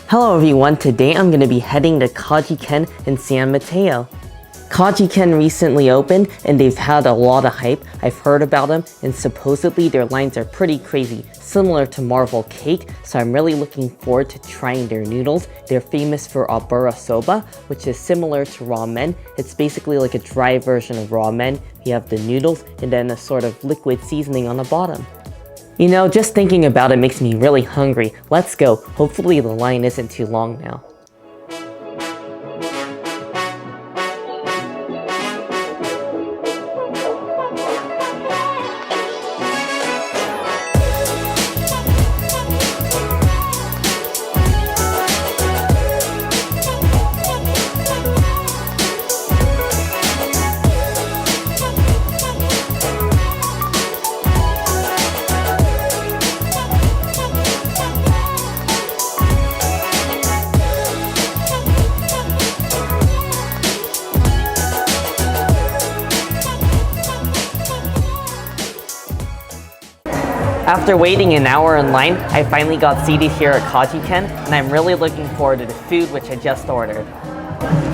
Hello everyone, today I'm going to be heading to Kajiken in San Mateo. Kajiken recently opened and they've had a lot of hype. I've heard about them and supposedly their lines are pretty crazy, similar to Marvel Cake, so I'm really looking forward to trying their noodles. They're famous for aburasoba, which is similar to ramen. It's basically like a dry version of ramen. You have the noodles and then a sort of liquid seasoning on the bottom. You know, just thinking about it makes me really hungry. Let's go. Hopefully the line isn't too long now. After waiting an hour in line, I finally got seated here at Kajiken, and I'm really looking forward to the food which I just ordered.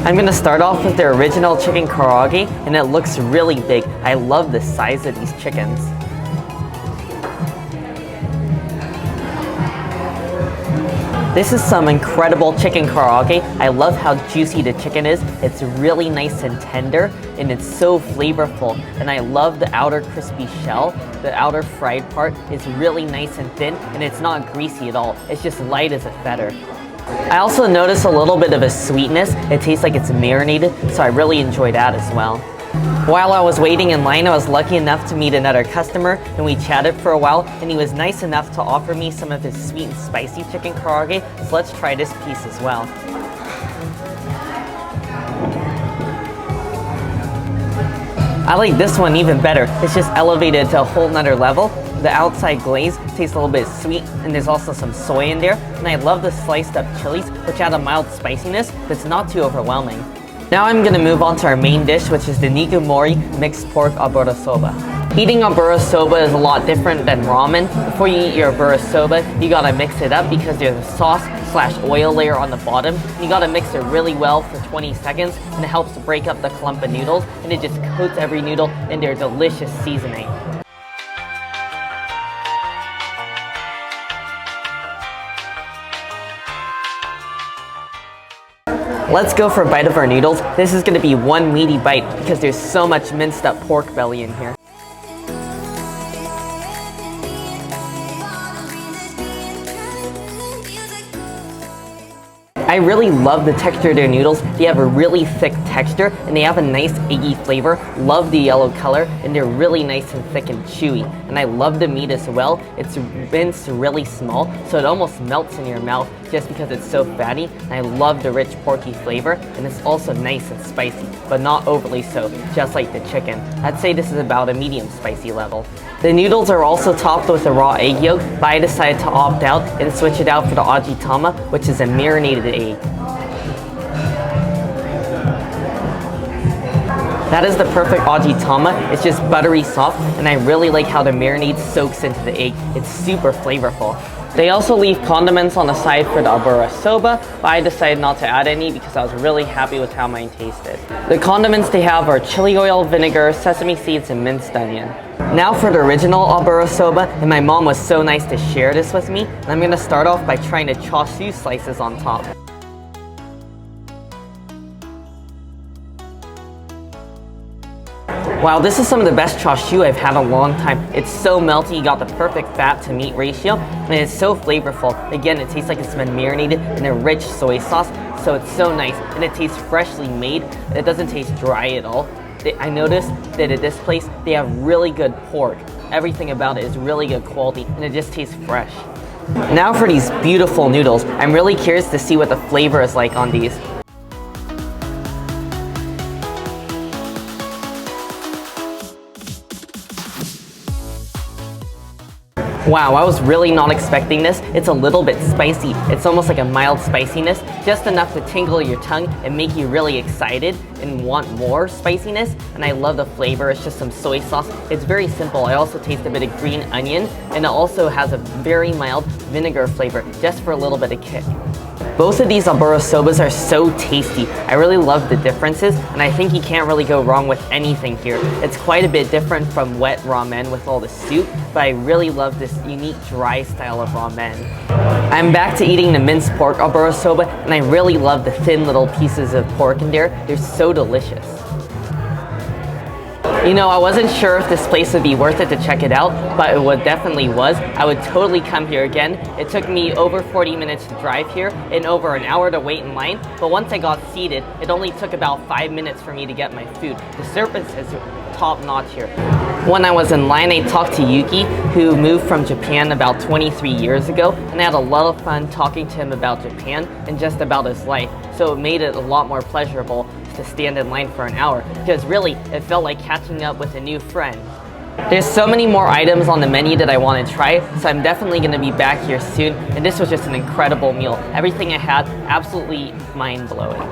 I'm going to start off with their original chicken karaage, and it looks really big. I love the size of these chickens. This is some incredible chicken karaage. I love how juicy the chicken is. It's really nice and tender, and it's so flavorful. And I love the outer crispy shell. The outer fried part is really nice and thin, and it's not greasy at all. It's just light as a feather. I also noticed a little bit of a sweetness. It tastes like it's marinated, so I really enjoy that as well. While I was waiting in line, I was lucky enough to meet another customer, and we chatted for a while, and he was nice enough to offer me some of his sweet and spicy chicken karaage, so let's try this piece as well. I like this one even better. It's just elevated to a whole nother level. The outside glaze tastes a little bit sweet, and there's also some soy in there, and I love the sliced up chilies, which add a mild spiciness that's not too overwhelming. Now I'm going to move on to our main dish, which is the Nigamori mixed pork aburasoba. Eating aburasoba is a lot different than ramen. Before you eat your aburasoba, you gotta mix it up because there's a sauce/oil layer on the bottom. You gotta mix it really well for 20 seconds, and it helps to break up the clump of noodles, and it just coats every noodle in their delicious seasoning. Let's go for a bite of our noodles. This is going to be one meaty bite because there's so much minced up pork belly in here. I really love the texture of their noodles. They have a really thick texture and they have a nice eggy flavor. Love the yellow color, and they're really nice and thick and chewy. And I love the meat as well. It's minced really small, so it almost melts in your mouth just because it's so fatty. And I love the rich porky flavor, and it's also nice and spicy, but not overly so, just like the chicken. I'd say this is about a medium spicy level. The noodles are also topped with a raw egg yolk, but I decided to opt out and switch it out for the ajitama, which is a marinated egg. That is the perfect ajitama. It's just buttery soft, and I really like how the marinade soaks into the egg. It's super flavorful. They also leave condiments on the side for the aburasoba, but I decided not to add any because I was really happy with how mine tasted. The condiments they have are chili oil, vinegar, sesame seeds, and minced onion. Now for the original aburasoba, and my mom was so nice to share this with me, and I'm going to start off by trying the chashu slices on top. Wow, this is some of the best chashu I've had in a long time. It's so melty, you got the perfect fat to meat ratio, and it's so flavorful. Again, it tastes like it's been marinated in a rich soy sauce, so it's so nice, and it tastes freshly made. It doesn't taste dry at all. I noticed that at this place, they have really good pork. Everything about it is really good quality, and it just tastes fresh. Now for these beautiful noodles. I'm really curious to see what the flavor is like on these. Wow, I was really not expecting this. It's a little bit spicy. It's almost like a mild spiciness, just enough to tingle your tongue and make you really excited and want more spiciness. And I love the flavor. It's just some soy sauce. It's very simple. I also taste a bit of green onion, and it also has a very mild vinegar flavor, just for a little bit of kick. Both of these aburasobas are so tasty. I really love the differences, and I think you can't really go wrong with anything here. It's quite a bit different from wet ramen with all the soup, but I really love this unique dry style of ramen. I'm back to eating the minced pork aburasoba, and I really love the thin little pieces of pork in there. They're so delicious. You know, I wasn't sure if this place would be worth it to check it out, but it definitely was. I would totally come here again. It took me over 40 minutes to drive here and over an hour to wait in line, but once I got seated, it only took about 5 minutes for me to get my food. The service is top notch here. When I was in line, I talked to Yuki, who moved from Japan about 23 years ago, and I had a lot of fun talking to him about Japan and just about his life, so it made it a lot more pleasurable to stand in line for an hour, because really, it felt like catching up with a new friend. There's so many more items on the menu that I want to try, so I'm definitely going to be back here soon, and this was just an incredible meal. Everything I had, absolutely mind-blowing.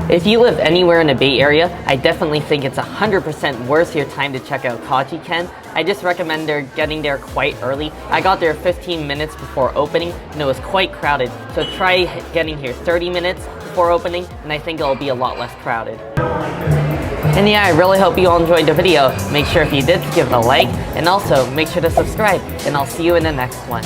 If you live anywhere in the Bay Area, I definitely think it's 100% worth your time to check out Kajiken. I just recommend getting there quite early. I got there 15 minutes before opening, and it was quite crowded, so try getting here 30 minutes before opening, and I think it'll be a lot less crowded. And yeah, I really hope you all enjoyed the video. Make sure if you did to give it a like, and also make sure to subscribe, and I'll see you in the next one.